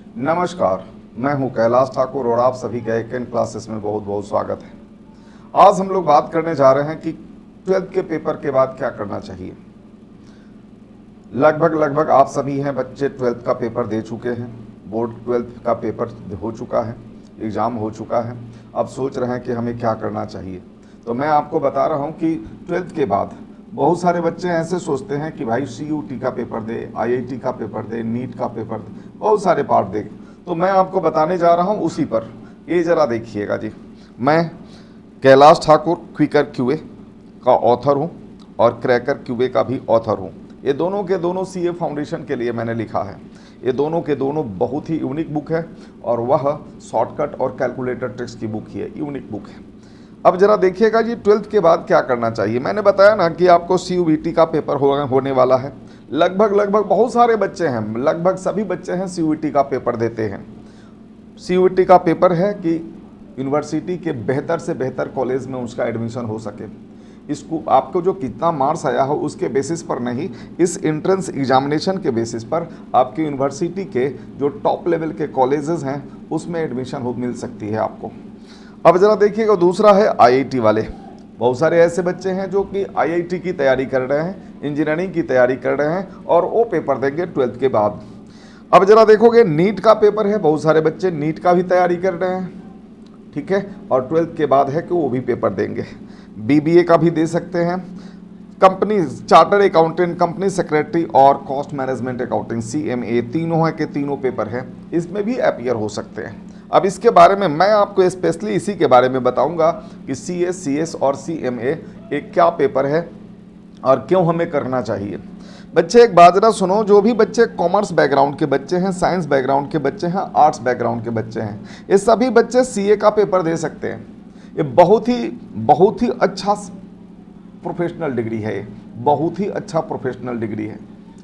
नमस्कार, मैं हूं कैलाश ठाकुर और आप सभी का एक क्लासेस में बहुत बहुत स्वागत है। आज हम लोग बात करने जा रहे हैं कि 12th के पेपर के बाद क्या करना चाहिए। लगभग आप सभी हैं बच्चे 12th का पेपर दे चुके हैं, बोर्ड 12th का पेपर हो चुका है, एग्ज़ाम हो चुका है। अब सोच रहे हैं कि हमें क्या करना चाहिए। तो मैं आपको बता रहा हूं कि 12th के बाद बहुत सारे बच्चे ऐसे सोचते हैं कि भाई CUT का पेपर दे, IIT का पेपर दे, नीट का पेपर दे, बहुत सारे पार्ट दे। तो मैं आपको बताने जा रहा हूं उसी पर। ये ज़रा देखिएगा जी, मैं कैलाश ठाकुर क्विकर QA का ऑथर हूं और क्रैकर QA का भी ऑथर हूं। ये दोनों के दोनों CA फाउंडेशन के लिए मैंने लिखा है। ये दोनों के दोनों बहुत ही यूनिक बुक है और वह शॉर्टकट और कैलकुलेटर ट्रिक्स की बुक ही है, यूनिक बुक है। अब जरा देखिएगा जी 12th के बाद क्या करना चाहिए। मैंने बताया ना कि आपको CUET का पेपर होने वाला है। लगभग बहुत सारे बच्चे हैं, लगभग सभी बच्चे हैं CUET का पेपर देते हैं। CUET का पेपर है कि यूनिवर्सिटी के बेहतर से बेहतर कॉलेज में उसका एडमिशन हो सके। इसको आपको जो कितना मार्क्स आया हो उसके बेसिस पर नहीं, इस एंट्रेंस एग्जामिनेशन के बेसिस पर आपकी यूनिवर्सिटी के जो टॉप लेवल के कॉलेजेस हैं उसमें एडमिशन मिल सकती है आपको। अब ज़रा देखिएगा, दूसरा है IIT वाले। बहुत सारे ऐसे बच्चे हैं जो कि IIT की तैयारी कर रहे हैं, इंजीनियरिंग की तैयारी कर रहे हैं और वो पेपर देंगे 12th के बाद। अब ज़रा देखोगे नीट का पेपर है, बहुत सारे बच्चे नीट का भी तैयारी कर रहे हैं, ठीक है, और 12th के बाद है कि वो भी पेपर देंगे। BBA का भी दे सकते हैं, company chartered accountant, company secretary और कॉस्ट मैनेजमेंट अकाउंटिंग CMA, तीनों है कि तीनों पेपर है, इसमें भी अपीयर हो सकते हैं। अब इसके बारे में मैं आपको स्पेशली इसी के बारे में बताऊंगा कि CS, CS और CMA एक क्या पेपर है और क्यों हमें करना चाहिए। बच्चे एक बात जरा सुनो, जो भी बच्चे कॉमर्स बैकग्राउंड के बच्चे हैं, साइंस बैकग्राउंड के बच्चे हैं, आर्ट्स बैकग्राउंड के बच्चे हैं, ये सभी बच्चे CA का पेपर दे सकते हैं। ये बहुत ही अच्छा प्रोफेशनल डिग्री है, ये बहुत ही अच्छा प्रोफेशनल डिग्री है,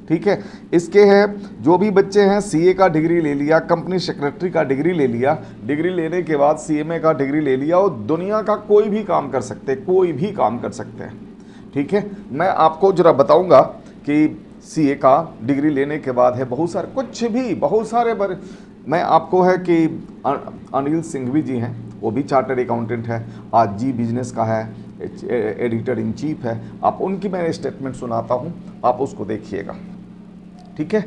ठीक है। इसके है जो भी बच्चे हैं CA का डिग्री ले लिया, कंपनी सेक्रेटरी का डिग्री ले लिया, डिग्री लेने के बाद CMA का डिग्री ले लिया, और दुनिया का कोई भी काम कर सकते हैं, कोई भी काम कर सकते हैं, ठीक है। मैं आपको जरा बताऊंगा कि CA का डिग्री लेने के बाद है बहुत सारे, कुछ भी बहुत सारे मैं आपको है कि अनिल सिंघवी जी हैं, वो भी चार्टर्ड अकाउंटेंट है, आज जी बिजनेस का है, एडिटर इन चीफ है। आप उनकी मैं स्टेटमेंट सुनाता हूँ, आप उसको देखिएगा, ठीक है।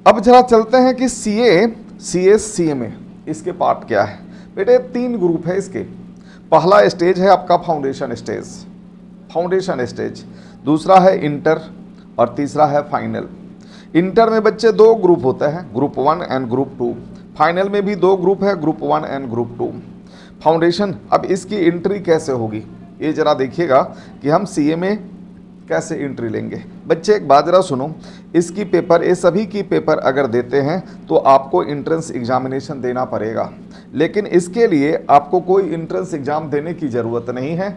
अब जरा चलते हैं कि CA, CS, CMA इसके पार्ट क्या है। बेटे 3 ग्रुप है इसके। पहला स्टेज है आपका फाउंडेशन स्टेज, दूसरा है इंटर और तीसरा है फाइनल। इंटर में बच्चे 2 ग्रुप होते हैं, ग्रुप 1 एंड ग्रुप 2। फाइनल में भी 2 ग्रुप है, ग्रुप 1 एंड ग्रुप 2। फाउंडेशन, अब इसकी एंट्री कैसे होगी ये जरा देखिएगा कि हम CA में कैसे एंट्री लेंगे। बच्चे एक बात जरा सुनो, इसकी पेपर, ये सभी की पेपर अगर देते हैं तो आपको एंट्रेंस एग्जामिनेशन देना पड़ेगा, लेकिन इसके लिए आपको कोई एंट्रेंस एग्जाम देने की ज़रूरत नहीं है,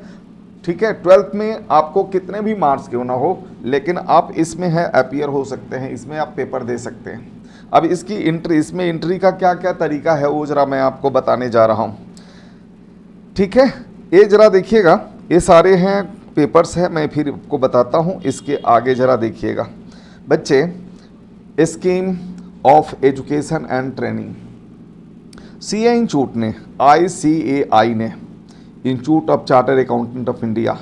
ठीक है। 12th में आपको कितने भी मार्क्स क्यों ना हो, लेकिन आप इसमें है अपीयर हो सकते हैं, इसमें आप पेपर दे सकते हैं। अब इसकी एंट्री, इसमें एंट्री का क्या क्या तरीका है वो जरा मैं आपको बताने जा रहा हूँ, ठीक है। ये जरा देखिएगा, ये सारे हैं पेपर्स है, मैं फिर आपको बताता हूँ। इसके आगे जरा देखिएगा बच्चे, scheme of education and training, CA institute ने, ICAI ने, institute of chartered accountant of India,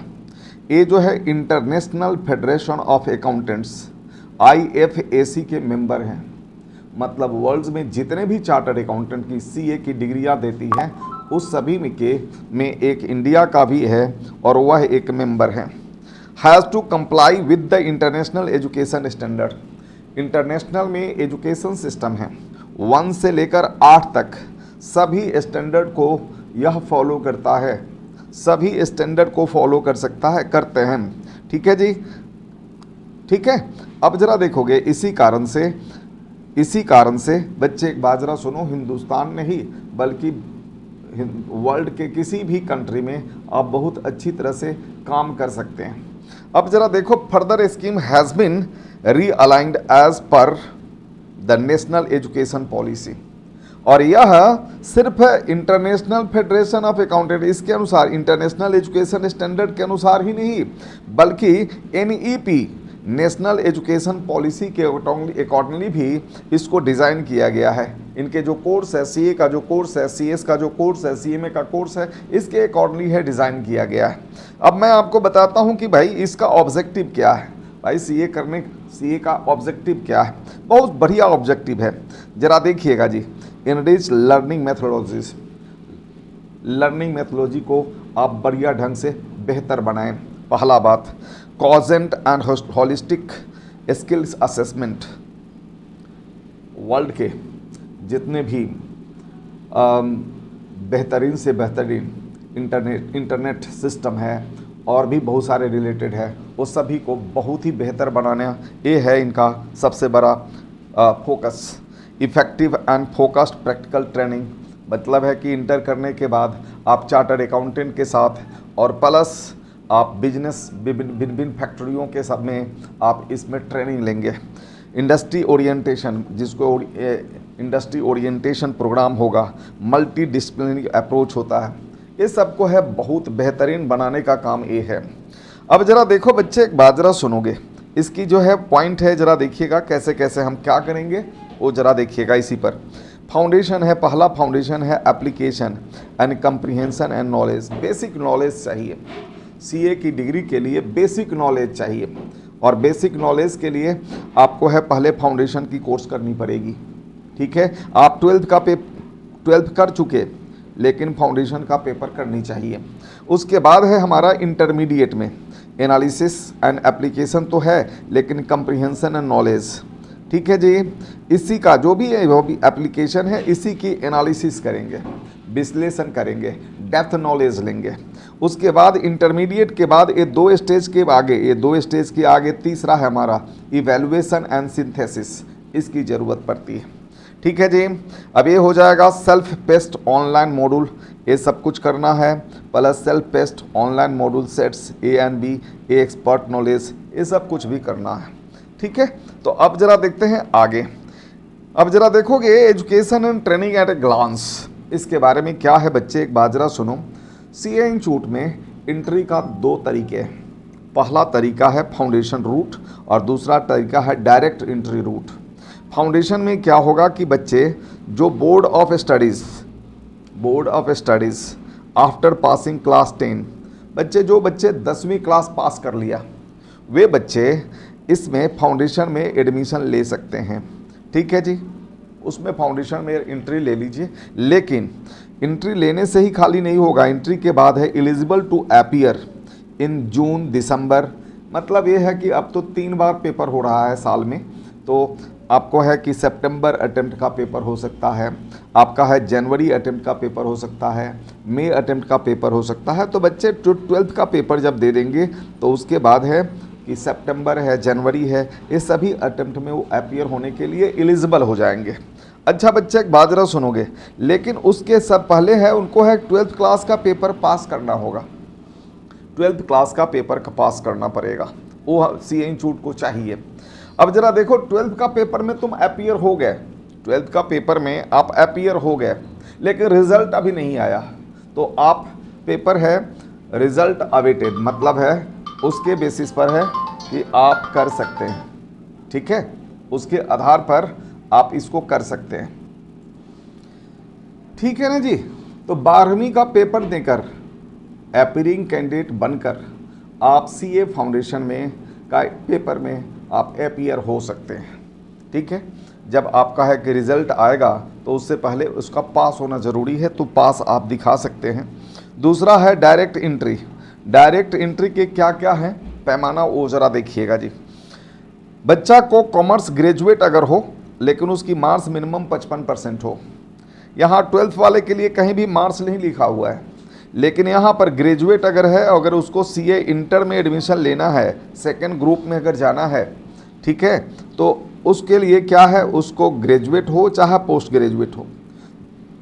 ये जो है international federation of accountants IFAC के मेंबर हैं। मतलब वर्ल्ड में जितने भी चार्टर्ड अकाउंटेंट की CA की डिग्रियां देती हैं उस सभी में एक इंडिया का भी है और वह एक मेंबर है। Has to comply with the international education standard. International में एजुकेशन सिस्टम है 1 से लेकर 8 तक, सभी स्टैंडर्ड को यह फॉलो करता है, सभी स्टैंडर्ड को फॉलो कर सकता है, करते हैं, ठीक है जी, ठीक है। अब जरा देखोगे, इसी कारण से बच्चे एक बात जरा सुनो, हिंदुस्तान में ही बल्कि वर्ल्ड के किसी भी कंट्री में आप बहुत अच्छी तरह से काम कर सकते हैं। अब जरा देखो, further scheme has been realigned as per the national education policy, और यह सिर्फ इंटरनेशनल फेडरेशन ऑफ अकाउंटेंट, इसके अनुसार, इंटरनेशनल एजुकेशन स्टैंडर्ड के अनुसार ही नहीं, बल्कि NEP नेशनल एजुकेशन पॉलिसी के अकॉर्डिंगली भी इसको डिज़ाइन किया गया है। इनके जो कोर्स है, सीए का जो कोर्स है, सीएस का जो कोर्स है, सीएमए का कोर्स है, इसके अकॉर्डिंगली है डिज़ाइन किया गया है। अब मैं आपको बताता हूँ कि भाई इसका ऑब्जेक्टिव क्या है। भाई सीए का ऑब्जेक्टिव क्या है? बहुत बढ़िया ऑब्जेक्टिव है, जरा देखिएगा जी। Enrich learning methodologies, learning methodology को आप बढ़िया ढंग से बेहतर बनाएं। पहला बात, cogent and holistic skills assessment. World के जितने भी बेहतरीन से बेहतरीन इंटरनेट सिस्टम है और भी बहुत सारे रिलेटेड है, वो सभी को बहुत ही बेहतर बनाना, ये है इनका सबसे बड़ा focus. Effective and focused practical training, मतलब है कि इंटर करने के बाद आप चार्टर्ड अकाउंटेंट के साथ और प्लस आप बिजनेस भिन्न फैक्ट्रियों के सब में आप इसमें ट्रेनिंग लेंगे। इंडस्ट्री ओरिएंटेशन, जिसको इंडस्ट्री ओरिएंटेशन प्रोग्राम होगा, मल्टी डिसिप्लिनरी अप्रोच होता है, ये सबको है बहुत बेहतरीन बनाने का काम ये है। अब जरा देखो बच्चे, एक बात जरा सुनोगे, इसकी जो है पॉइंट है, जरा देखिएगा कैसे कैसे हम क्या करेंगे वो जरा देखिएगा। इसी पर फाउंडेशन है, पहला फाउंडेशन है application and comprehension and knowledge. Basic knowledge चाहिए, सीए की डिग्री के लिए बेसिक नॉलेज चाहिए, और बेसिक नॉलेज के लिए आपको है पहले फाउंडेशन की कोर्स करनी पड़ेगी। ठीक है, आप 12th कर चुके, लेकिन फाउंडेशन का पेपर करनी चाहिए। उसके बाद है हमारा इंटरमीडिएट में एनालिसिस एंड एप्लीकेशन तो है, लेकिन कंप्रीहेंशन एंड नॉलेज। ठीक है जी, इसी का जो भी है वो भी एप्लीकेशन है, इसी की एनालिसिस करेंगे, विश्लेषण करेंगे, डेप्थ नॉलेज लेंगे। उसके बाद इंटरमीडिएट के बाद ये दो स्टेज के आगे तीसरा है हमारा इवैल्यूएशन एंड सिंथेसिस, इसकी ज़रूरत पड़ती है। ठीक है जी, अब ये हो जाएगा सेल्फ पेस्ट ऑनलाइन मॉड्यूल, ये सब कुछ करना है, plus self paced online module sets A and B, a expert knowledge, ये सब कुछ भी करना है। ठीक है, तो अब जरा देखते हैं आगे। अब जरा देखोगे education and training at a glance, इसके बारे में क्या है बच्चे, एक बात जरा सुनो। सीए इंस्टीट्यूट में एंट्री का दो तरीके हैं, पहला तरीका है फाउंडेशन रूट और दूसरा तरीका है डायरेक्ट एंट्री रूट। फाउंडेशन में क्या होगा कि बच्चे जो board of studies after passing class 10, जो बच्चे 10वीं क्लास पास कर लिया, वे बच्चे इसमें फाउंडेशन में एडमिशन ले सकते हैं। ठीक है जी, उसमें फाउंडेशन में एंट्री ले लीजिए, लेकिन एंट्री लेने से ही खाली नहीं होगा, एंट्री के बाद है एलिजिबल टू अपीयर इन जून दिसंबर। मतलब ये है कि अब तो 3 बार पेपर हो रहा है साल में, तो आपको है कि सितंबर अटेम्प्ट का पेपर हो सकता है, आपका है जनवरी अटेम्प्ट का पेपर हो सकता है, मई अटेम्प्ट का पेपर हो सकता है। तो बच्चे 12th का पेपर जब दे देंगे तो उसके बाद है कि सितंबर है, जनवरी है, ये सभी अटेम्प्ट में वो अपीयर होने के लिए एलिजिबल हो जाएंगे। अच्छा बच्चे, एक बात जरा सुनोगे, लेकिन उसके सब पहले है उनको है 12th क्लास का पेपर पास करना होगा, 12th क्लास का पेपर पास करना पड़ेगा, वो सीए इंस्टीट्यूट को चाहिए। अब जरा देखो, 12th का पेपर में तुम अपीयर हो गए, 12th का पेपर में आप अपीयर हो गए, लेकिन रिजल्ट अभी नहीं आया, तो आप पेपर है रिजल्ट अवेटेड, मतलब है उसके बेसिस पर है कि आप कर सकते हैं। ठीक है, उसके आधार पर आप इसको कर सकते हैं। ठीक है ना जी, तो 12वीं का पेपर देकर अपीयरिंग कैंडिडेट बनकर आप सीए फाउंडेशन में का पेपर में आप अपीयर हो सकते हैं। ठीक है, जब आपका है कि रिजल्ट आएगा तो उससे पहले उसका पास होना ज़रूरी है, तो पास आप दिखा सकते हैं। दूसरा है डायरेक्ट एंट्री। डायरेक्ट एंट्री के क्या क्या है पैमाना, वो ज़रा देखिएगा जी। बच्चा को कॉमर्स ग्रेजुएट अगर हो, लेकिन उसकी मार्क्स मिनिमम 55% हो, यहाँ 12th वाले के लिए कहीं भी मार्क्स नहीं लिखा हुआ है, लेकिन यहाँ पर ग्रेजुएट अगर है, अगर उसको सीए इंटर में एडमिशन लेना है, सेकंड ग्रुप में अगर जाना है, ठीक है, तो उसके लिए क्या है, उसको ग्रेजुएट हो चाहे पोस्ट ग्रेजुएट हो,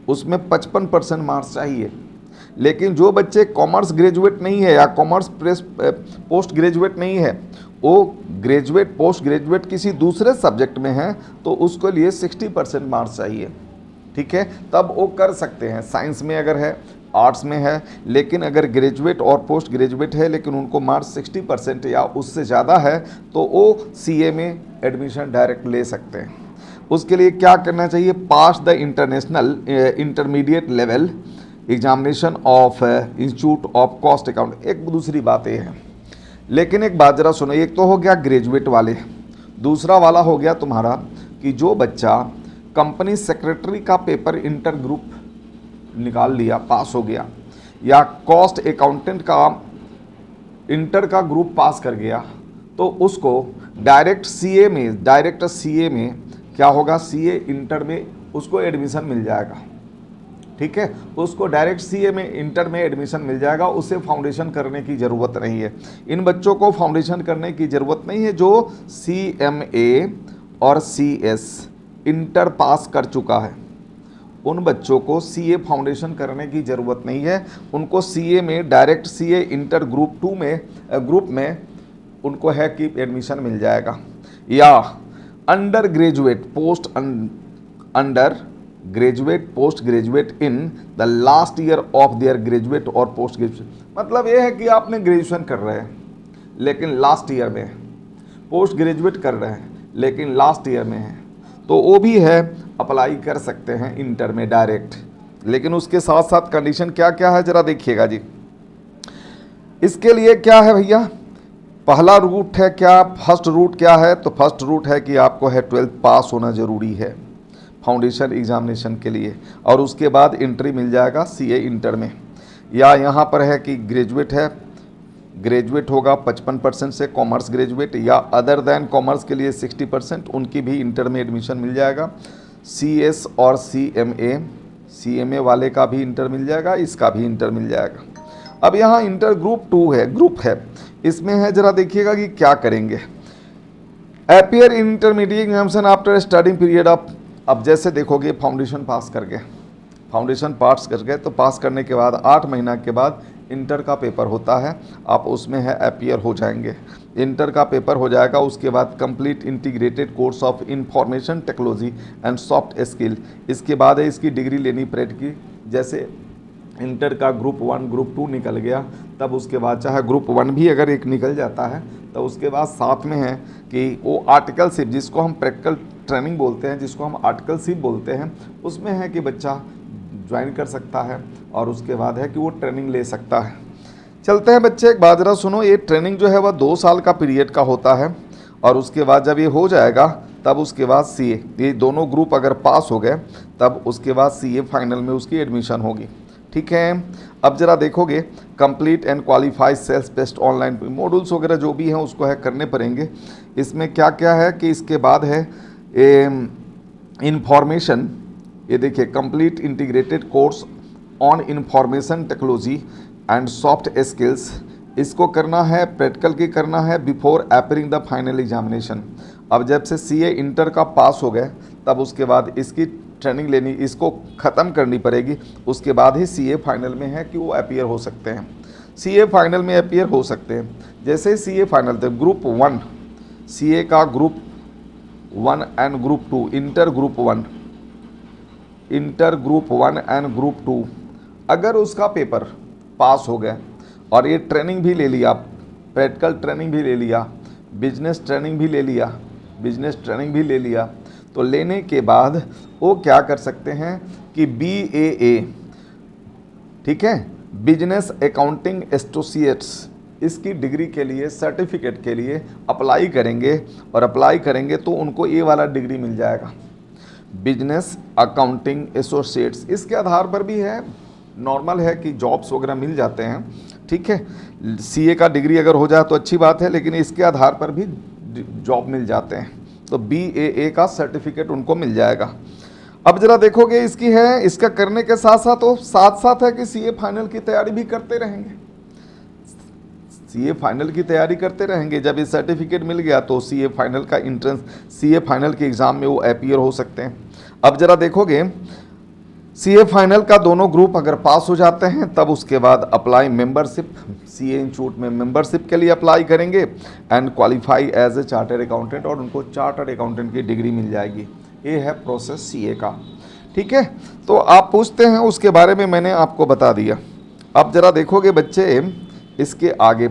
उसमें 55% मार्क्स चाहिए। लेकिन जो बच्चे कॉमर्स ग्रेजुएट नहीं है या कॉमर्स पोस्ट ग्रेजुएट नहीं है, वो ग्रेजुएट पोस्ट ग्रेजुएट किसी दूसरे सब्जेक्ट में है, तो उसके लिए 60% मार्क्स चाहिए। ठीक है, तब वो कर सकते हैं, साइंस में अगर है, आर्ट्स में है, लेकिन अगर ग्रेजुएट और पोस्ट ग्रेजुएट है लेकिन उनको मार्क्स 60% या उससे ज़्यादा है, तो वो सीए में एडमिशन डायरेक्ट ले सकते हैं। उसके लिए क्या करना चाहिए, pass the international intermediate level examination of institute of cost account. एक दूसरी बात ये है, लेकिन एक बात जरा सुनो, एक तो हो गया ग्रेजुएट वाले, दूसरा वाला हो गया तुम्हारा कि जो बच्चा कंपनी सेक्रेटरी का पेपर इंटर ग्रुप निकाल लिया, पास हो गया, या कॉस्ट अकाउंटेंट का इंटर का ग्रुप पास कर गया, तो उसको डायरेक्ट सीए में क्या होगा, सीए इंटर में उसको एडमिशन मिल जाएगा। ठीक है, उसको डायरेक्ट सीए में इंटर में एडमिशन मिल जाएगा, उसे फाउंडेशन करने की ज़रूरत नहीं है। इन बच्चों को फाउंडेशन करने की ज़रूरत नहीं है जो CMA और CS इंटर पास कर चुका है। उन बच्चों को सीए फाउंडेशन करने की ज़रूरत नहीं है, उनको सीए में डायरेक्ट सीए इंटर ग्रुप में उनको है कि एडमिशन मिल जाएगा। या under graduate post graduate in the last year of their graduate और पोस्ट ग्रेजुएट, मतलब ये है कि आपने ग्रेजुएशन कर रहे हैं लेकिन लास्ट ईयर में, पोस्ट ग्रेजुएट कर रहे हैं लेकिन लास्ट ईयर में है, तो वो भी है, अप्लाई कर सकते हैं इंटर में डायरेक्ट। लेकिन उसके साथ साथ कंडीशन क्या क्या है जरा देखिएगा जी। इसके लिए क्या है भैया, पहला रूट है क्या, फर्स्ट रूट क्या है, तो फर्स्ट रूट है कि आपको है 12th पास होना ज़रूरी है फाउंडेशन एग्जामिनेशन के लिए, और उसके बाद एंट्री मिल जाएगा सीए इंटर में। या यहाँ पर है कि ग्रेजुएट होगा 55% से, कॉमर्स ग्रेजुएट, या अदर दैन कॉमर्स के लिए 60%, उनकी भी इंटर में एडमिशन मिल जाएगा। CS और CMA वाले का भी इंटर मिल जाएगा, इसका भी इंटर मिल जाएगा। अब यहाँ इंटर ग्रुप है, इसमें है जरा देखिएगा कि क्या करेंगे। Appear in intermediate examination after studying period of, अब जैसे देखोगे फाउंडेशन पास कर गए तो पास करने के बाद 8 महीना के बाद इंटर का पेपर होता है, आप उसमें है अपीयर हो जाएंगे। इंटर का पेपर हो जाएगा, उसके बाद complete integrated course of information technology and soft skill, इसके बाद है इसकी डिग्री लेनी परेड की। जैसे इंटर का ग्रुप 1 ग्रुप 2 निकल गया, तब उसके बाद चाहे ग्रुप 1 भी अगर एक निकल जाता है तो उसके बाद साथ में है कि वो आर्टिकलशिप, जिसको हम प्रैक्टिकल ट्रेनिंग बोलते हैं, जिसको हम आर्टिकलशिप बोलते हैं, उसमें है कि बच्चा ज्वाइन कर सकता है और उसके बाद है कि वो ट्रेनिंग ले सकता है। चलते हैं बच्चे, एक बात जरा सुनो, ये ट्रेनिंग जो है वह 2 साल का पीरियड का होता है, और उसके बाद जब ये हो जाएगा तब उसके बाद सीए, ये दोनों ग्रुप अगर पास हो गए तब उसके बाद सीए फाइनल में उसकी एडमिशन होगी। ठीक है, अब जरा देखोगे complete and qualified sales based online modules वगैरह जो भी हैं उसको है करने पड़ेंगे। इसमें क्या क्या है कि इसके बाद है इंफॉर्मेशन, ये देखिए complete integrated course on information technology and soft skills, इसको करना है, प्रैक्टिकल की करना है before appearing the final examination. अब जब से सीए इंटर का पास हो गए तब उसके बाद इसकी ट्रेनिंग लेनी, इसको ख़त्म करनी पड़ेगी, उसके बाद ही सीए फाइनल में है कि वो अपीयर हो सकते हैं, सीए फाइनल में अपीयर हो सकते हैं। जैसे सीए फाइनल थे ग्रुप 1, सीए का group 1 and group 2, inter group 1 and group 2, अगर उसका पेपर पास हो गया और ये ट्रेनिंग भी ले लिया, प्रैक्टिकल ट्रेनिंग भी ले लिया, बिजनेस ट्रेनिंग भी ले लिया, तो लेने के बाद वो क्या कर सकते हैं कि BAA, ठीक है, बिजनेस अकाउंटिंग एसोसिएट्स, इसकी डिग्री के लिए, सर्टिफिकेट के लिए अप्लाई करेंगे, और अप्लाई करेंगे तो उनको ये वाला डिग्री मिल जाएगा, बिजनेस अकाउंटिंग एसोसिएट्स। इसके आधार पर भी है, नॉर्मल है कि जॉब्स वगैरह मिल जाते हैं। ठीक है, सीए का डिग्री अगर हो जाए तो अच्छी बात है, लेकिन इसके आधार पर भी जॉब मिल जाते हैं, तो BAA का सर्टिफिकेट उनको मिल जाएगा। अब जरा देखोगे इसकी है, इसका करने के साथ साथ है कि सीए फाइनल की तैयारी भी करते रहेंगे, सीए फाइनल की तैयारी करते रहेंगे। जब ये सर्टिफिकेट मिल गया तो सीए फाइनल का एंट्रेंस, सीए फाइनल के एग्ज़ाम में वो अपीयर हो सकते हैं। अब जरा देखोगे सीए फाइनल का दोनों ग्रुप अगर पास हो जाते हैं तब उसके बाद अप्लाई मेंबरशिप, सीए इंस्टीट्यूट में मेंबरशिप के लिए अप्लाई करेंगे and qualify as a chartered accountant, और उनको चार्टर्ड अकाउंटेंट की डिग्री मिल जाएगी। ये है प्रोसेस सीए का। ठीक है, तो आप पूछते हैं उसके बारे में मैंने आपको बता दिया। अब जरा देखोगे बच्चे इसके आगे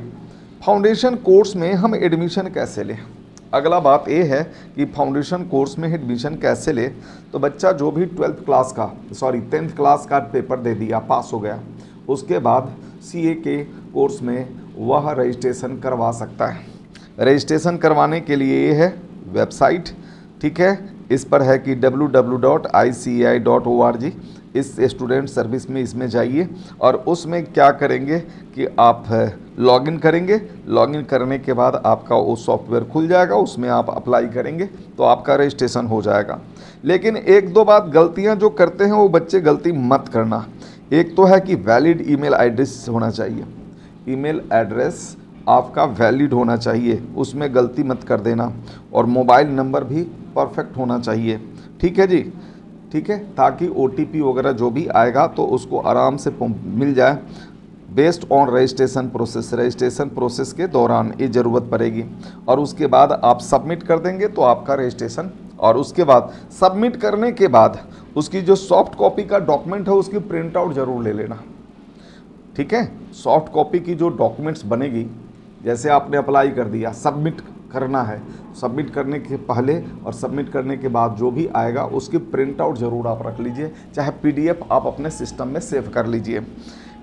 फाउंडेशन कोर्स में हम एडमिशन कैसे लें, अगला बात ये है कि फाउंडेशन कोर्स में एडमिशन कैसे ले। तो बच्चा जो भी 10th क्लास का पेपर दे दिया, पास हो गया, उसके बाद सीए के कोर्स में वह रजिस्ट्रेशन करवा सकता है। रजिस्ट्रेशन करवाने के लिए ये है वेबसाइट, ठीक है, इस पर है कि www.icai.org। इस स्टूडेंट सर्विस में इसमें जाइए और उसमें क्या करेंगे कि आप लॉगिन करेंगे। लॉगिन करने के बाद आपका वो सॉफ्टवेयर खुल जाएगा, उसमें आप अप्लाई करेंगे तो आपका रजिस्ट्रेशन हो जाएगा। लेकिन एक दो बात गलतियां जो करते हैं वो बच्चे गलती मत करना। एक तो है कि वैलिड ईमेल एड्रेस होना चाहिए, ईमेल एड्रेस आपका वैलिड होना चाहिए, उसमें गलती मत कर देना। और मोबाइल नंबर भी परफेक्ट होना चाहिए, ठीक है जी, ठीक है, ताकि ओटीपी वगैरह जो भी आएगा तो उसको आराम से मिल जाए। बेस्ड ऑन रजिस्ट्रेशन प्रोसेस के दौरान ये ज़रूरत पड़ेगी। और उसके बाद आप सबमिट कर देंगे तो आपका रजिस्ट्रेशन, और उसके बाद सबमिट करने के बाद उसकी जो सॉफ्ट कॉपी का डॉक्यूमेंट है उसकी प्रिंट आउट ज़रूर ले लेना, ठीक है। सॉफ्ट कॉपी की जो डॉक्यूमेंट्स बनेगी, जैसे आपने अप्लाई कर दिया, सबमिट करना है, सबमिट करने के पहले और सबमिट करने के बाद जो भी आएगा उसकी प्रिंट आउट ज़रूर आप रख लीजिए, चाहे पीडीएफ आप अपने सिस्टम में सेव कर लीजिए,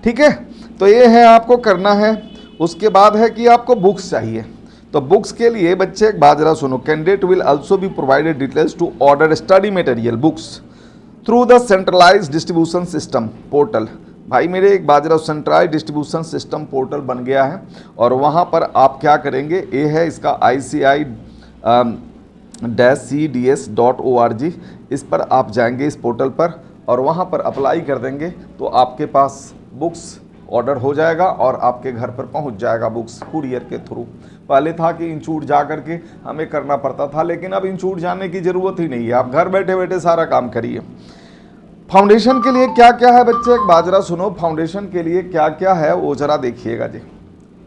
ठीक है। तो ये है आपको करना है। उसके बाद है कि आपको बुक्स चाहिए। तो बुक्स के लिए बच्चे एक बात जरा सुनो, candidate will also be provided details to order study material books through the centralised distribution system portal. भाई मेरे एक बाजरा सेंट्रलाइज्ड डिस्ट्रीब्यूशन सिस्टम पोर्टल बन गया है और वहाँ पर आप क्या करेंगे, ये है इसका ICI-CDS.org। इस पर आप जाएंगे इस पोर्टल पर और वहाँ पर अप्लाई कर देंगे तो आपके पास बुक्स ऑर्डर हो जाएगा और आपके घर पर पहुँच जाएगा बुक्स कुरियर के थ्रू। पहले था कि इंस्टीट्यूट जा करके हमें करना पड़ता था, लेकिन अब इंस्टीट्यूट जाने की ज़रूरत ही नहीं है, आप घर बैठे बैठे सारा काम करिए। फाउंडेशन के लिए क्या क्या है बच्चे, एक बाजरा सुनो, फाउंडेशन के लिए क्या क्या है वो ज़रा देखिएगा जी।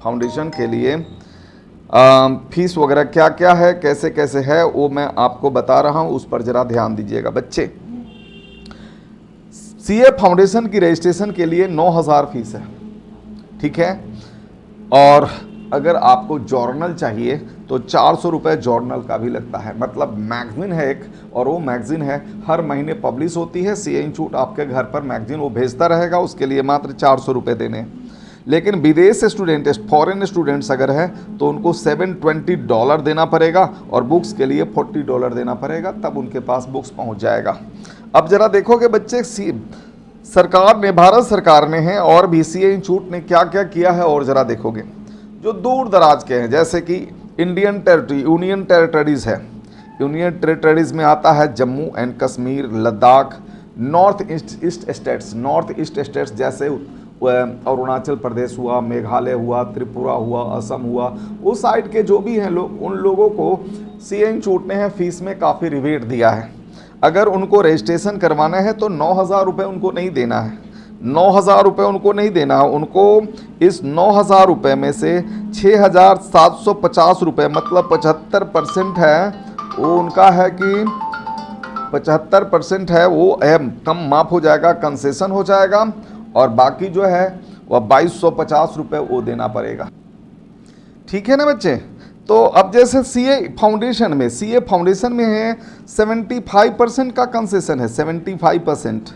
फाउंडेशन के लिए फीस वगैरह क्या क्या है, कैसे कैसे है, वो मैं आपको बता रहा हूँ, उस पर ज़रा ध्यान दीजिएगा बच्चे। सीए फाउंडेशन की रजिस्ट्रेशन के लिए 9,000 फीस है, ठीक है। और अगर आपको जर्नल चाहिए तो 400 रुपये जर्नल का भी लगता है, मतलब मैगजीन है एक, और वो मैगजीन है हर महीने पब्लिश होती है। सीए इंस्टीट्यूट आपके घर पर मैगजीन वो भेजता रहेगा, उसके लिए मात्र 400 रुपये देने हैं। लेकिन विदेश स्टूडेंट, फॉरेन स्टूडेंट्स अगर है तो उनको $720 देना पड़ेगा और बुक्स के लिए $40 देना पड़ेगा, तब उनके पास बुक्स पहुंच जाएगा। अब जरा देखोगे बच्चे, सरकार ने, भारत सरकार ने है और भी सीए इंस्टीट्यूट ने क्या क्या किया है, और ज़रा देखोगे जो दूर दराज के हैं, जैसे कि यूनियन टेरिटरीज़ है, यूनियन टेरिटरीज़ में आता है Jammu and Kashmir, Ladakh, north east states जैसे अरुणाचल प्रदेश हुआ, मेघालय हुआ, त्रिपुरा हुआ, असम हुआ, उस साइड के जो भी हैं लोग, उन लोगों को सीए इंस्टीट्यूट ने है फीस में काफ़ी रिबेट दिया है। अगर उनको रजिस्ट्रेशन करवाना है तो 9,000 रुपये उनको नहीं देना है, 9,000 रुपये उनको नहीं देना है। उनको इस 9,000 रुपये में से 6,750 रुपये, मतलब 75% है वो उनका है कि 75% है वो कम माफ़ हो जाएगा, कंसेशन हो जाएगा, और बाकी जो है वह 2,250 रुपये वो देना पड़ेगा, ठीक है ना बच्चे। तो अब जैसे सीए फाउंडेशन में है 75% का कंसेशन है, 75%,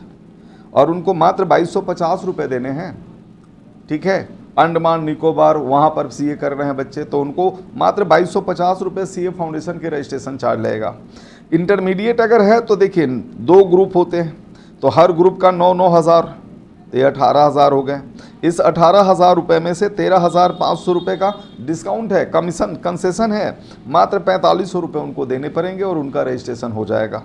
और उनको मात्र 2,250 रुपये देने हैं, ठीक है। अंडमान निकोबार वहाँ पर सीए कर रहे हैं बच्चे, तो उनको मात्र 2,250 रुपये सीए फाउंडेशन के रजिस्ट्रेशन चार्ज लगेगा। इंटरमीडिएट अगर है तो देखिए 2 ग्रुप होते हैं, तो हर ग्रुप का 9,000, तो ये 18,000 हो गए। इस 18,000 रुपये में से 13,500 रुपये का डिस्काउंट है, कंसेशन है, मात्र 4,500 रुपये उनको देने पड़ेंगे और उनका रजिस्ट्रेशन हो जाएगा,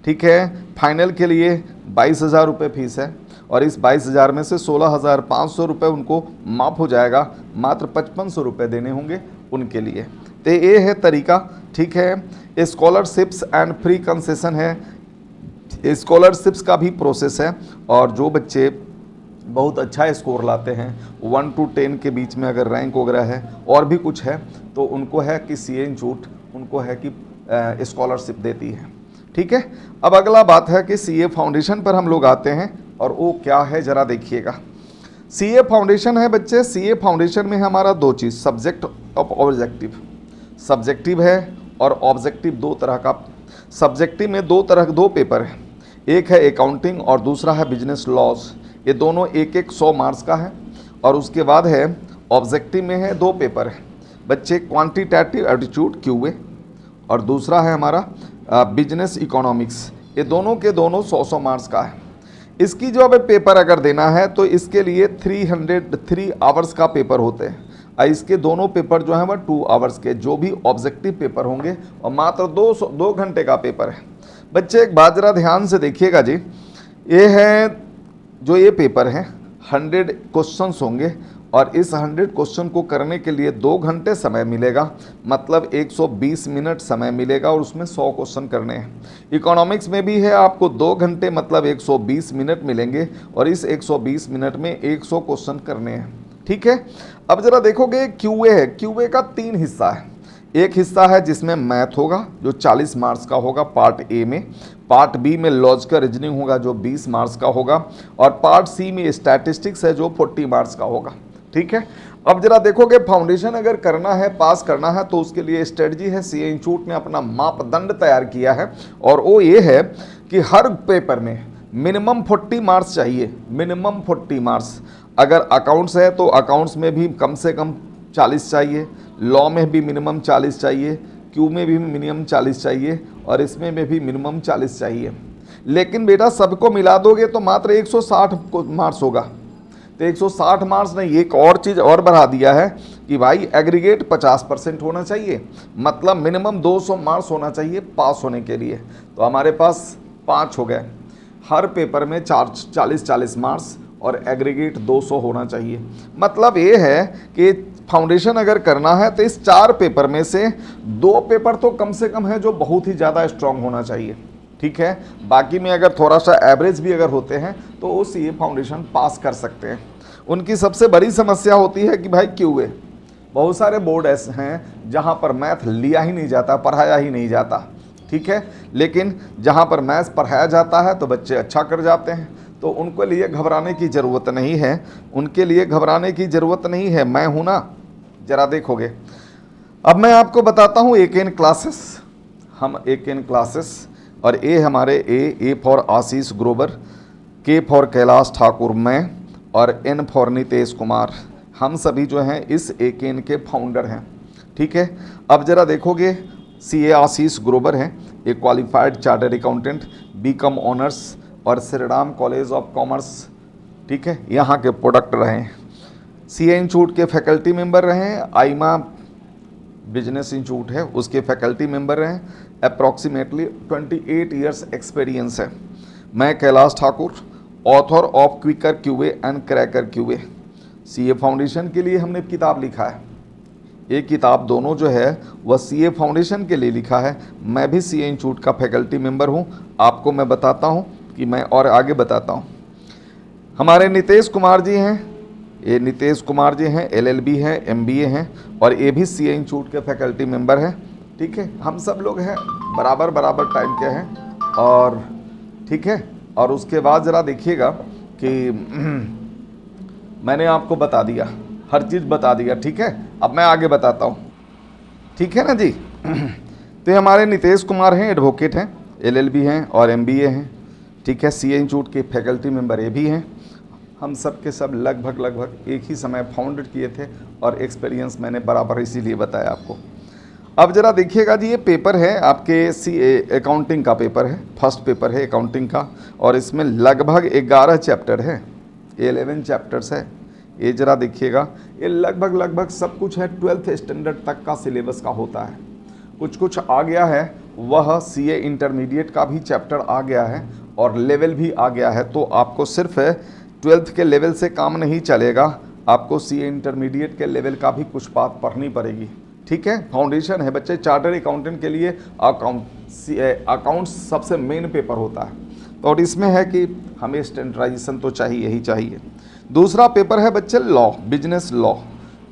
ठीक है। फाइनल के लिए 22,000 रुपये फीस है और इस 22,000 में से 16,500 रुपये उनको माफ़ हो जाएगा, मात्र 5,500 रुपये देने होंगे उनके लिए। तो ये है तरीका, ठीक है। स्कॉलरशिप्स एंड फ्री कंसेशन है, स्कॉलरशिप्स का भी प्रोसेस है, और जो बच्चे बहुत अच्छा स्कोर लाते हैं 1 to 10 के बीच में अगर रैंक वगैरह है और भी कुछ है, तो उनको है कि सीए इंस्टीट्यूट उनको है कि स्कॉलरशिप देती है, ठीक है। अब अगला बात है कि सीए फाउंडेशन पर हम लोग आते हैं, और वो क्या है ज़रा देखिएगा। सीए फाउंडेशन है बच्चे, सीए फाउंडेशन में हमारा 2 चीज़, सब्जेक्ट और ऑब्जेक्टिव। सब्जेक्टिव है और ऑब्जेक्टिव दो तरह का। सब्जेक्टिव में दो पेपर है, एक है अकाउंटिंग और दूसरा है बिजनेस लॉज। ये दोनों एक एक 100 मार्क्स का है। और उसके बाद है ऑब्जेक्टिव में है 2 पेपर है बच्चे, क्वांटिटेटिव एप्टीट्यूड क्यूए और दूसरा है हमारा बिजनेस इकोनॉमिक्स। ये दोनों के दोनों 100 मार्क्स का है। इसकी जो अब पेपर अगर देना है तो इसके लिए 303 आवर्स का पेपर होते हैं और इसके दोनों पेपर जो हैं वह 2 आवर्स के, जो भी ऑब्जेक्टिव पेपर होंगे, और मात्र 2 घंटे का पेपर है। बच्चे एक बात जरा ध्यान से देखिएगा जी, ये है जो ये पेपर है 100 क्वेश्चंस होंगे और इस 100 क्वेश्चन को करने के लिए 2 घंटे समय मिलेगा, मतलब 120 मिनट समय मिलेगा और उसमें 100 क्वेश्चन करने हैं। इकोनॉमिक्स में भी है आपको 2 घंटे मतलब 120 मिनट मिलेंगे और इस 120 मिनट में 100 क्वेश्चन करने हैं। ठीक है, अब जरा देखोगे क्यूए है, क्यूए का 3 हिस्सा है। एक हिस्सा है जिसमें मैथ होगा जो 40 मार्क्स का होगा पार्ट ए में, पार्ट बी में लॉजिकल रीजनिंग होगा जो 20 मार्क्स का होगा और पार्ट सी में स्टैटिस्टिक्स है जो 40 मार्क्स का होगा। ठीक है, अब जरा देखोगे फाउंडेशन अगर करना है, पास करना है, तो उसके लिए स्ट्रेटजी है। सीए इंस्टीट्यूट ने अपना मापदंड तैयार किया है और वो ये है कि हर पेपर में मिनिमम 40 मार्क्स चाहिए, मिनिमम 40 मार्क्स। अगर अकाउंट्स है तो अकाउंट्स में भी कम से कम 40 चाहिए, लॉ में भी मिनिमम 40 चाहिए, क्यू में भी मिनिमम 40 चाहिए और इसमें में भी मिनिमम 40 चाहिए। लेकिन बेटा सबको मिला दोगे तो मात्र 160 मार्क्स होगा। तो 160 मार्क्स नहीं, एक और चीज़ और बढ़ा दिया है कि भाई एग्रीगेट 50% होना चाहिए, मतलब मिनिमम 200 मार्क्स होना चाहिए पास होने के लिए। तो हमारे पास 5 हो गए, हर पेपर में 40-40 मार्क्स और एग्रीगेट 200 होना चाहिए। मतलब ये है कि फाउंडेशन अगर करना है तो इस 4 पेपर में से 2 पेपर तो कम से कम है जो बहुत ही ज़्यादा स्ट्रांग होना चाहिए। ठीक है, बाकी में अगर थोड़ा सा एवरेज भी अगर होते हैं तो वो सीए फाउंडेशन पास कर सकते हैं। उनकी सबसे बड़ी समस्या होती है कि भाई क्यूए, बहुत सारे बोर्ड ऐसे हैं जहां पर मैथ लिया ही नहीं जाता, पढ़ाया ही नहीं जाता। ठीक है, लेकिन जहां पर मैथ पढ़ाया जाता है तो बच्चे अच्छा कर जाते हैं, तो उनके लिए घबराने की ज़रूरत नहीं है, उनके लिए घबराने की ज़रूरत नहीं है। मैं हूं ना, ज़रा देखोगे। अब मैं आपको बताता हूं एकेन क्लासेस, हम एकेन क्लासेस, और ए हमारे ए फॉर आशीष ग्रोवर, के फॉर कैलाश ठाकुर मैं, और एन फॉर नितेश कुमार, हम सभी जो हैं इस एकेन के फाउंडर हैं। ठीक है, अब जरा देखोगे सीए आशीष ग्रोवर हैं, एक qualified chartered accountant, B Com honours और Shri Ram college of commerce, ठीक है, यहाँ के प्रोडक्ट रहे हैं। सीए इंस्टीट्यूट के फैकल्टी मेंबर रहे हैं, आईमा बिजनेस इंस्टीट्यूट है उसके फैकल्टी मेंबर रहे हैं। अप्रॉक्सीमेटली 28 ईयर्स एक्सपीरियंस है। मैं Kailash Thakur, author of quicker QA and cracker QA. CA foundation के लिए हमने किताब लिखा है, ये किताब दोनों जो है वह सीए फाउंडेशन के लिए लिखा है। मैं भी सीए इंस्टीट्यूट का फैकल्टी मेंबर हूँ, आपको मैं बताता हूँ कि मैं और आगे बताता हूँ। हमारे नितेश कुमार जी हैं, ये नितेश कुमार जी हैं, एलएलबी हैं, एमबीए हैं और ये भी सीए इंस्टीट्यूट के फैकल्टी मेंबर हैं। ठीक है, हम सब लोग हैं बराबर टाइम के हैं। और ठीक है, और उसके बाद ज़रा देखिएगा कि मैंने आपको बता दिया, हर चीज़ बता दिया। ठीक है, अब मैं आगे बताता हूँ। ठीक है ना जी। तो हमारे नितेश कुमार हैं, एडवोकेट हैं, एलएलबी हैं और एमबीए हैं। ठीक है, सीए इंस्टीट्यूट के फैकल्टी मेंबर ये भी हैं। हम सब के सब लगभग एक ही समय फाउंडेड किए थे और एक्सपीरियंस मैंने बराबर इसीलिए बताया आपको। अब जरा देखिएगा जी, ये पेपर है आपके सीए अकाउंटिंग का पेपर है, फर्स्ट पेपर है अकाउंटिंग का और इसमें लगभग 11 चैप्टर है, 11 चैप्टर्स है। ये जरा देखिएगा, ये लगभग सब कुछ है 12th स्टैंडर्ड तक का सिलेबस का होता है। कुछ आ गया है, वह सीए इंटरमीडिएट का भी चैप्टर आ गया है और लेवल भी आ गया है। तो आपको सिर्फ 12th के लेवल से काम नहीं चलेगा, आपको सीए इंटरमीडिएट के लेवल का भी कुछ बात पढ़नी पड़ेगी। ठीक है, फाउंडेशन है बच्चे, चार्टर्ड अकाउंटेंट के लिए अकाउंट्स सबसे मेन पेपर होता है। तो और इसमें है कि हमें स्टैंडर्डाइजेशन तो चाहिए ही चाहिए। दूसरा पेपर है बच्चे लॉ, बिजनेस लॉ।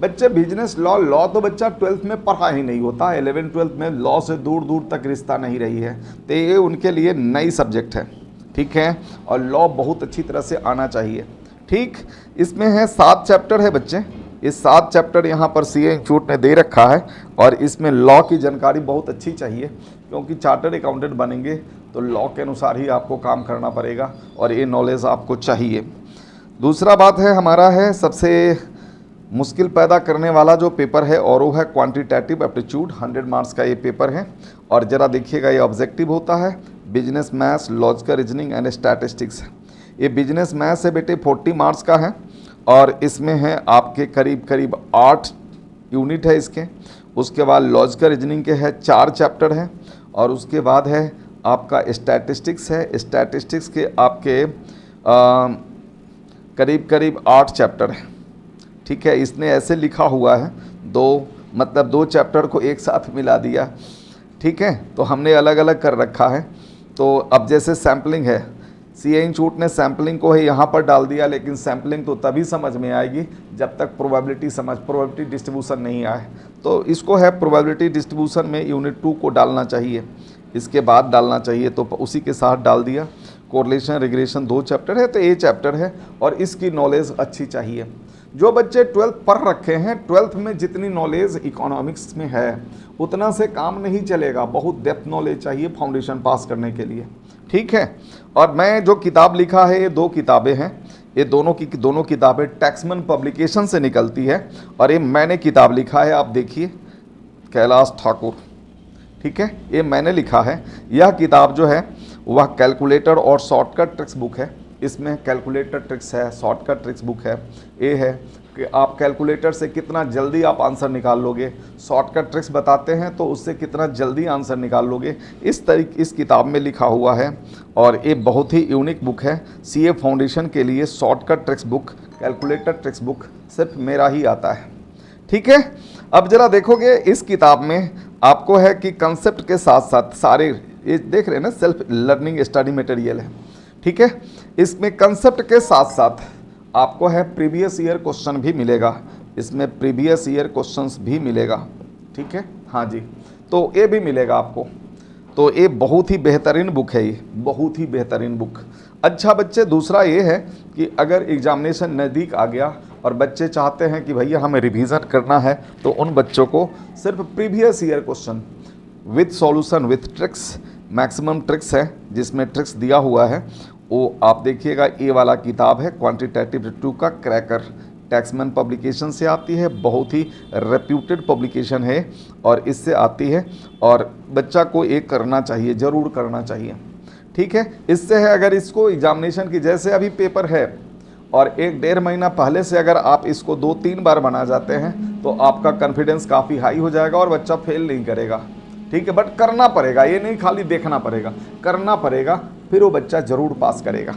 बच्चे बिजनेस लॉ तो बच्चा 12th में पढ़ा ही नहीं होता, 11th-12th में लॉ से दूर तक रिश्ता नहीं रही है, तो ये उनके लिए नई सब्जेक्ट है। ठीक है, और लॉ बहुत अच्छी तरह से आना चाहिए। ठीक, इसमें है 7 चैप्टर है बच्चे, ये 7 चैप्टर यहाँ पर सीए इंस्टीट्यूट ने दे रखा है और इसमें लॉ की जानकारी बहुत अच्छी चाहिए, क्योंकि चार्टर्ड अकाउंटेंट बनेंगे तो लॉ के अनुसार ही आपको काम करना पड़ेगा और ये नॉलेज आपको चाहिए। दूसरा बात है हमारा है सबसे मुश्किल पैदा करने वाला जो पेपर है और वो है क्वांटिटेटिव एप्टीट्यूड, 100 मार्क्स का ये पेपर है। और ज़रा देखिएगा ये ऑब्जेक्टिव होता है, business maths, logical reasoning and statistics. ये बिजनेस मैथ्स है बेटे 40 मार्क्स का है और इसमें है आपके करीब करीब 8 यूनिट है इसके। उसके बाद लॉजिकल रीजनिंग के है 4 चैप्टर हैं और उसके बाद है आपका स्टैटिस्टिक्स है। स्टैटिस्टिक्स के आपके करीब करीब 8 चैप्टर हैं। ठीक है, इसने ऐसे लिखा हुआ है दो चैप्टर को एक साथ मिला दिया। ठीक है, तो हमने अलग अलग कर रखा है। तो अब जैसे सैम्पलिंग है, सीए इंस्टीट्यूट ने सैम्पलिंग को है यहाँ पर डाल दिया, लेकिन सैम्पलिंग तो तभी समझ में आएगी जब तक प्रोबेबिलिटी डिस्ट्रीब्यूशन नहीं आए। तो इसको है प्रोबेबिलिटी डिस्ट्रीब्यूशन में यूनिट 2 को डालना चाहिए, इसके बाद डालना चाहिए, तो उसी के साथ डाल दिया। कोरिलेशन रिग्रेशन 2 चैप्टर है, तो ये चैप्टर है और इसकी नॉलेज अच्छी चाहिए। जो बच्चे 12th पढ़ रखे हैं, 12th में जितनी नॉलेज इकोनॉमिक्स में है उतना से काम नहीं चलेगा, बहुत डेप्थ नॉलेज चाहिए फाउंडेशन पास करने के लिए। ठीक है, और मैं जो किताब लिखा है ये 2 किताबें हैं, ये दोनों किताबें टैक्समैन पब्लिकेशन से निकलती है और ये मैंने किताब लिखा है, आप देखिए, कैलाश ठाकुर। ठीक है, ये मैंने लिखा है। यह किताब जो है वह कैलकुलेटर और शॉर्टकट ट्रिक्स बुक है। इसमें कैलकुलेटर ट्रिक्स है, शॉर्टकट ट्रिक्स बुक है। ये है कि आप कैलकुलेटर से कितना जल्दी आप आंसर निकाल लोगे, शॉर्टकट ट्रिक्स बताते हैं तो उससे कितना जल्दी आंसर निकाल लोगे, इस किताब में लिखा हुआ है। और ये बहुत ही यूनिक बुक है सीए फाउंडेशन के लिए। Shortcut tricks book, calculator tricks book सिर्फ मेरा ही आता है। ठीक है, अब जरा देखोगे इस किताब में आपको है कि कंसेप्ट के साथ साथ सारे ये देख रहे हैं ना, सेल्फ लर्निंग स्टडी मटेरियल है। ठीक है, इसमें कंसेप्ट के साथ साथ आपको है प्रीवियस ईयर क्वेश्चन भी मिलेगा, इसमें प्रीवियस ईयर क्वेश्चंस भी मिलेगा। ठीक है, हाँ जी, तो ये भी मिलेगा आपको। तो ये बहुत ही बेहतरीन बुक है, ये बहुत ही बेहतरीन बुक। अच्छा बच्चे, दूसरा ये है कि अगर एग्जामिनेशन नज़दीक आ गया और बच्चे चाहते हैं कि भैया हमें रिवीजन करना है, तो उन बच्चों को सिर्फ previous year question with solution with tricks, maximum tricks है जिसमें ट्रिक्स दिया हुआ है, वो आप देखिएगा। ये वाला किताब है क्वांटिटेटिव एप्टीट्यूड का क्रैकर, टैक्समैन पब्लिकेशन से आती है, बहुत ही रेप्यूटेड पब्लिकेशन है और इससे आती है और बच्चा को एक करना चाहिए, ज़रूर करना चाहिए। ठीक है, इससे है अगर इसको एग्जामिनेशन की जैसे अभी पेपर है और 1-1.5 महीना पहले से अगर आप इसको 2-3 बार बना जाते हैं तो आपका कॉन्फिडेंस काफ़ी हाई हो जाएगा और बच्चा फेल नहीं करेगा। ठीक है, बट करना पड़ेगा, ये नहीं खाली देखना पड़ेगा, करना पड़ेगा, फिर वो बच्चा ज़रूर पास करेगा।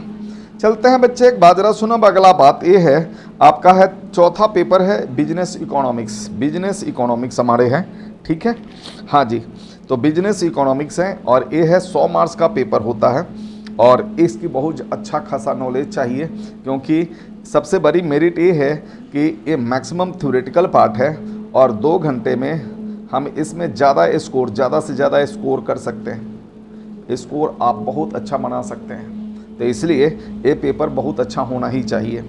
चलते हैं बच्चे, एक बाजरा सुनब। अगला बात ये है आपका है चौथा पेपर है बिजनेस इकोनॉमिक्स। बिजनेस इकोनॉमिक्स हमारे हैं। ठीक है, हाँ जी, तो बिजनेस इकोनॉमिक्स है और ये है 100 मार्क्स का पेपर होता है और इसकी बहुत अच्छा खासा नॉलेज चाहिए, क्योंकि सबसे बड़ी मेरिट ये है कि ये मैक्सिमम थ्योरेटिकल पार्ट है और 2 घंटे में हम इसमें ज़्यादा से ज़्यादा स्कोर कर सकते हैं। स्कोर आप बहुत अच्छा बना सकते हैं, तो इसलिए ये पेपर बहुत अच्छा होना ही चाहिए।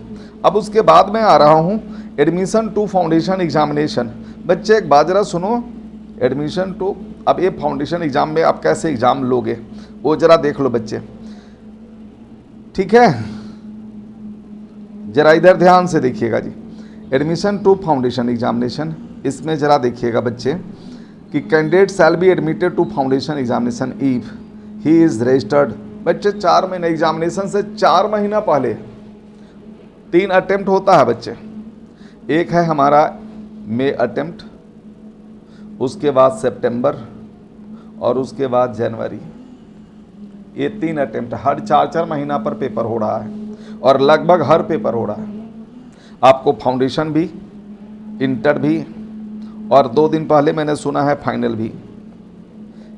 अब उसके बाद मैं आ रहा हूँ एडमिशन टू फाउंडेशन एग्जामिनेशन। बच्चे एक बाजरा सुनो, एडमिशन टू, अब ये फाउंडेशन एग्ज़ाम में आप कैसे एग्ज़ाम लोगे वो ज़रा देख लो बच्चे। ठीक है, ज़रा इधर ध्यान से देखिएगा ji, admission to foundation examination, इसमें ज़रा देखिएगा बच्चे कि candidate shall be admitted to foundation examination if he is registered. बच्चे 4 महीने एग्जामिनेशन से 4 महीना पहले 3 अटेम्प्ट होता है बच्चे। एक है हमारा मई अटेम्प्ट, उसके बाद सितंबर और उसके बाद जनवरी। ये 3 अटेम्प्ट हर 4-4 महीना पर पेपर हो रहा है और लगभग हर पेपर हो रहा है। आपको फाउंडेशन भी, इंटर भी और 2 दिन पहले मैंने सुना है फाइनल भी।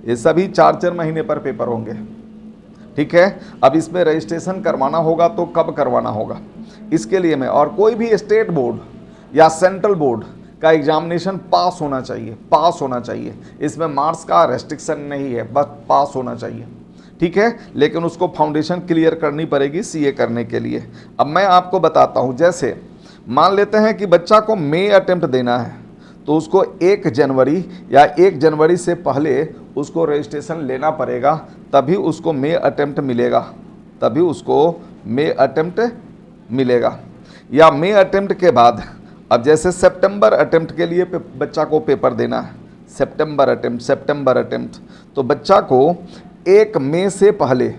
ये सभी 4-4 महीने पर पेपर होंगे। ठीक है, अब इसमें रजिस्ट्रेशन करवाना होगा तो कब करवाना होगा, इसके लिए मैं, और कोई भी स्टेट बोर्ड या सेंट्रल बोर्ड का एग्जामिनेशन पास होना चाहिए, पास होना चाहिए। इसमें मार्क्स का रेस्ट्रिक्शन नहीं है, बस पास होना चाहिए। ठीक है, लेकिन उसको फाउंडेशन क्लियर करनी पड़ेगी सीए करने के लिए। अब मैं आपको बताता हूँ, जैसे मान लेते हैं कि बच्चा को मई अटेम्प्ट देना है, तो उसको 1 जनवरी या 1 जनवरी से पहले उसको रजिस्ट्रेशन लेना पड़ेगा, तभी उसको मई अटेम्प्ट मिलेगा, तभी उसको मई अटेम्प्ट मिलेगा। या मई अटेम्प्ट के बाद, अब जैसे सितंबर अटेम्प्ट के लिए बच्चा को पेपर देना है, सितंबर अटेम्प्ट, तो बच्चा को 1 मई से पहले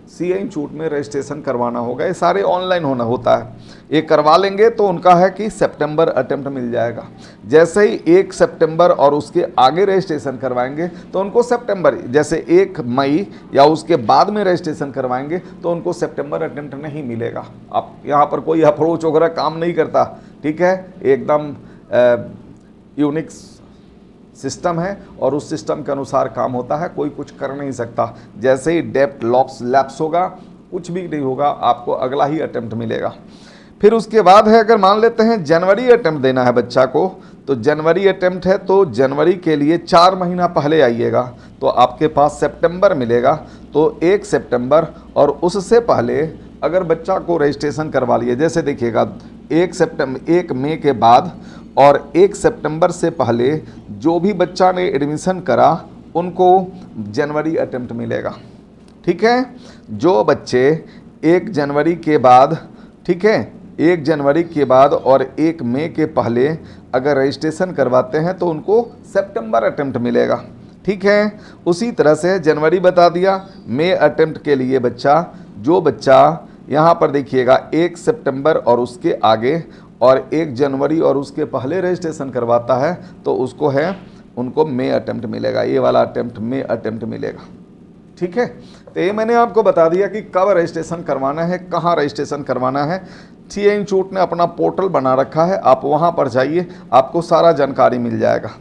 सीए इंस्टीट्यूट में रजिस्ट्रेशन करवाना होगा। ये सारे ऑनलाइन होता है, ये करवा लेंगे तो उनका है कि सितंबर अटेम्प्ट मिल जाएगा। जैसे ही 1 सितंबर और उसके आगे रजिस्ट्रेशन करवाएंगे तो उनको सितंबर, जैसे 1 मई या उसके बाद में रजिस्ट्रेशन करवाएंगे तो उनको सितंबर अटेम्प्ट नहीं मिलेगा। आप यहाँ पर कोई अप्रोच वगैरह काम नहीं करता, ठीक है, एकदम यूनिक सिस्टम है और उस सिस्टम के अनुसार काम होता है, कोई कुछ कर नहीं सकता। जैसे ही डेप्ट लैप्स होगा, कुछ भी नहीं होगा, आपको अगला ही अटेम्प्ट मिलेगा। फिर उसके बाद है, अगर मान लेते हैं जनवरी अटेम्प्ट देना है बच्चा को, तो जनवरी अटेम्प्ट है तो जनवरी के लिए 4 महीना पहले आइएगा, तो आपके पास सितंबर मिलेगा। तो 1 सितंबर और उससे पहले अगर बच्चा को रजिस्ट्रेशन करवा लिए, जैसे देखिएगा 1 मई के बाद और 1 सितंबर से पहले जो भी बच्चा ने एडमिशन करा उनको जनवरी अटेम्प्ट मिलेगा, ठीक है। जो बच्चे 1 जनवरी के बाद, ठीक है, 1 जनवरी के बाद और 1 मई के पहले अगर रजिस्ट्रेशन करवाते हैं तो उनको सितंबर अटेम्प्ट मिलेगा, ठीक है। उसी तरह से जनवरी बता दिया, मई अटेम्प्ट के लिए जो बच्चा यहाँ पर देखिएगा 1 सितंबर और उसके आगे और 1 जनवरी और उसके पहले रजिस्ट्रेशन करवाता है तो उनको मई अटेम्प्ट मिलेगा, ये वाला अटेम्प्ट मई अटेम्प्ट मिलेगा, ठीक है। तो ये मैंने आपको बता दिया कि कब रजिस्ट्रेशन करवाना है, कहाँ रजिस्ट्रेशन करवाना है। सीए इंस्टीट्यूट ने अपना पोर्टल बना रखा है, आप वहाँ पर जाइए, आपको सारा जानकारी मिल जाएगा।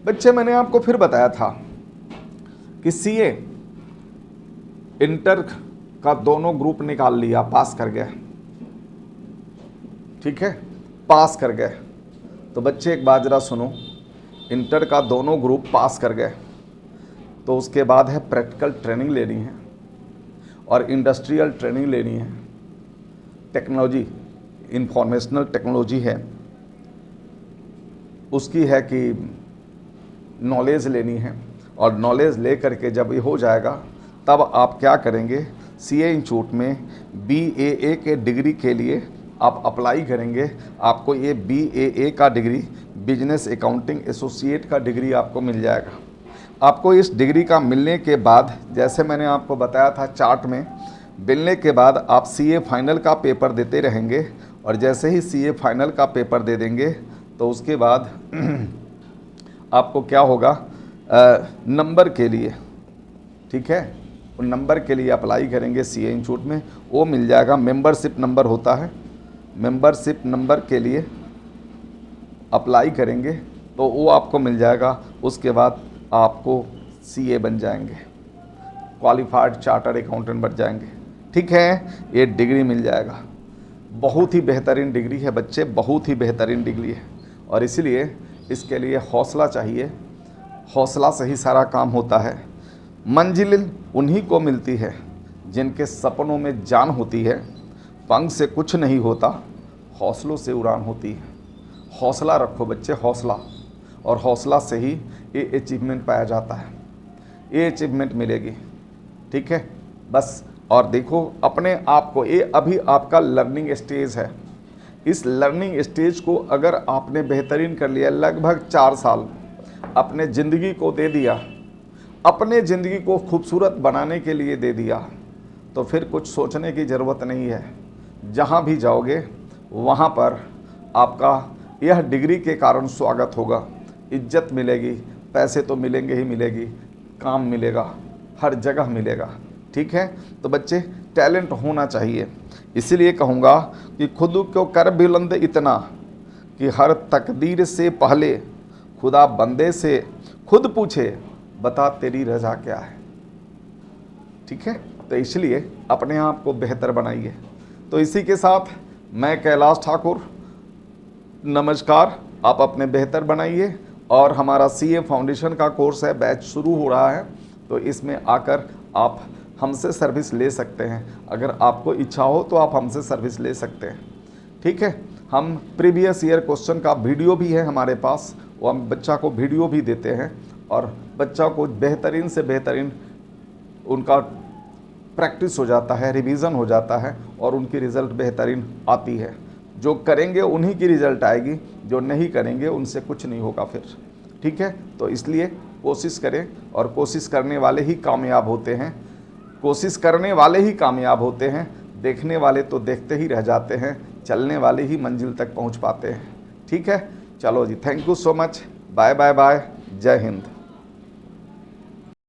बच्चे, मैंने आपको फिर बताया था कि सीए इंटर का दोनों ग्रुप निकाल लिया, पास कर गए, ठीक है, पास कर गए। तो बच्चे एक बात जरा सुनो, इंटर का दोनों ग्रुप पास कर गए तो उसके बाद है प्रैक्टिकल ट्रेनिंग लेनी है और इंडस्ट्रियल ट्रेनिंग लेनी है। टेक्नोलॉजी, इंफॉर्मेशनल टेक्नोलॉजी है, उसकी है कि नॉलेज लेनी है, और नॉलेज ले करके जब ये हो जाएगा तब आप क्या करेंगे, सीए इंस्टीट्यूट में BAA के डिग्री के लिए आप अप्लाई करेंगे। आपको ये BAA का डिग्री, बिजनेस अकाउंटिंग एसोसिएट का डिग्री आपको मिल जाएगा। आपको इस डिग्री का मिलने के बाद, जैसे मैंने आपको बताया था चार्ट में, मिलने के बाद आप सीए फाइनल का पेपर देते रहेंगे, और जैसे ही सीए फाइनल का पेपर दे देंगे तो उसके बाद आपको क्या होगा, नंबर के लिए, ठीक है, उन नंबर के लिए अप्लाई करेंगे सीए इंस्टीट्यूट में, वो मिल जाएगा। मेंबरशिप नंबर होता है, मेंबरशिप नंबर के लिए अप्लाई करेंगे तो वो आपको मिल जाएगा। उसके बाद आपको सीए बन जाएंगे, क्वालिफाइड चार्टर अकाउंटेंट बन जाएंगे, ठीक है, ये डिग्री मिल जाएगा। बहुत ही बेहतरीन डिग्री है बच्चे, बहुत ही बेहतरीन डिग्री है, और इसलिए इसके लिए हौसला चाहिए, हौसला से ही सारा काम होता है। मंजिल उन्हीं को मिलती है जिनके सपनों में जान होती है, पंख से कुछ नहीं होता, हौसलों से उड़ान होती है। हौसला रखो बच्चे, हौसला, और हौसला से ही ये अचीवमेंट पाया जाता है, ये अचीवमेंट मिलेगी, ठीक है, बस। और देखो अपने आप को, ये अभी आपका लर्निंग स्टेज है, इस लर्निंग स्टेज को अगर आपने बेहतरीन कर लिया, लगभग 4 साल अपने ज़िंदगी को दे दिया, अपने ज़िंदगी को खूबसूरत बनाने के लिए दे दिया, तो फिर कुछ सोचने की ज़रूरत नहीं है। जहाँ भी जाओगे वहाँ पर आपका यह डिग्री के कारण स्वागत होगा, इज्जत मिलेगी, पैसे तो मिलेंगे ही मिलेगी, काम मिलेगा, हर जगह मिलेगा, ठीक है। तो बच्चे, टैलेंट होना चाहिए। इसीलिए कहूँगा कि खुद को कर बुलंद इतना कि हर तकदीर से पहले खुदा बंदे से खुद पूछे, बता तेरी रज़ा क्या है, ठीक है। तो इसलिए अपने आप को बेहतर बनाइए। तो इसी के साथ मैं कैलाश ठाकुर, नमस्कार। आप अपने बेहतर बनाइए, और हमारा सीए फाउंडेशन का कोर्स है, बैच शुरू हो रहा है, तो इसमें आकर आप हमसे सर्विस ले सकते हैं। अगर आपको इच्छा हो तो आप हमसे सर्विस ले सकते हैं। ठीक है। हम प्रीवियस ईयर क्वेश्चन का वीडियो भी है हमारे पास, वो हम बच्चा को वीडियो भी देते हैं और बच्चा को बेहतरीन से बेहतरीन उनका प्रैक्टिस हो जाता है, रिवीजन हो जाता है और उनकी रिज़ल्ट बेहतरीन आती है। जो करेंगे उन्हीं की रिज़ल्ट आएगी, जो नहीं करेंगे उनसे कुछ नहीं होगा फिर। ठीक है, तो इसलिए कोशिश करें और कोशिश करने वाले ही कामयाब होते हैं। कोशिश करने वाले ही कामयाब होते हैं, देखने वाले तो देखते ही रह जाते हैं, चलने वाले ही मंजिल तक पहुंच पाते हैं। ठीक है, चलो जी, thank you so much, bye bye bye, जय हिंद।